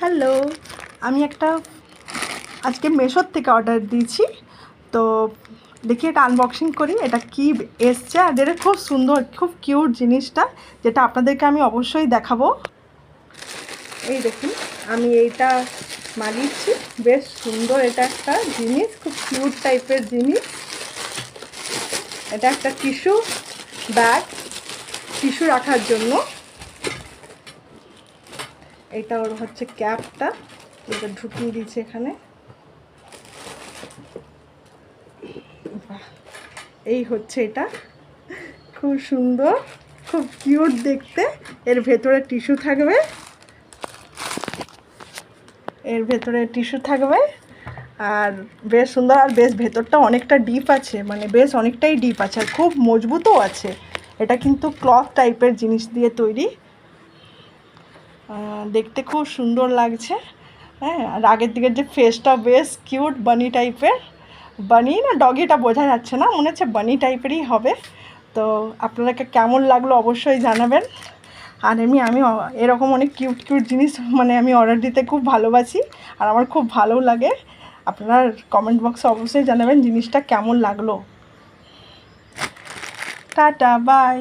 Hello, আমি একটা আজকে মেশোর থেকে অর্ডার দিয়েছি। তো দেখি এটা আনবক্সিং করি, এটা কি এসছে। আর এটা খুব সুন্দর, খুব কিউট জিনিসটা, যেটা আপনাদেরকে আমি অবশ্যই দেখাবো। এই দেখুন, আমি এইটা মাগিয়েছি, বেশ সুন্দর। এটা একটা জিনিস, খুব কিউট টাইপের জিনিস। এটা একটা টিস্যু ব্যাগ, টিস্যু রাখার জন্য। এটা ওর হচ্ছে ক্যাপটা, এটা ঢুকিয়ে দিয়েছে এখানে। এই হচ্ছে এটা, খুব সুন্দর, খুব কিউট দেখতে। এর ভেতরে টিস্যু থাকবে, আর বেশ সুন্দর। আর বেশ ভেতরটা অনেকটা ডিপ আছে, মানে বেশ অনেকটাই ডিপ আছে, আর খুব মজবুতও আছে। এটা কিন্তু ক্লথ টাইপের জিনিস দিয়ে তৈরি, দেখতে খুব সুন্দর লাগছে। হ্যাঁ, আর আগের দিকের যে ফেসটা বেশ কিউট, বানি টাইপের। বানি না ডগিটা বোঝা যাচ্ছে না, মনে হচ্ছে বানি টাইপেরই হবে। তো আপনাদেরকে কেমন লাগলো অবশ্যই জানাবেন। আর আমি এরকম অনেক কিউট কিউট জিনিস মানে আমি অর্ডার দিতে খুব ভালোবাসি, আর আমার খুব ভালো লাগে। আপনারা কমেন্ট বক্সে অবশ্যই জানাবেন জিনিসটা কেমন লাগলো। Tata, by.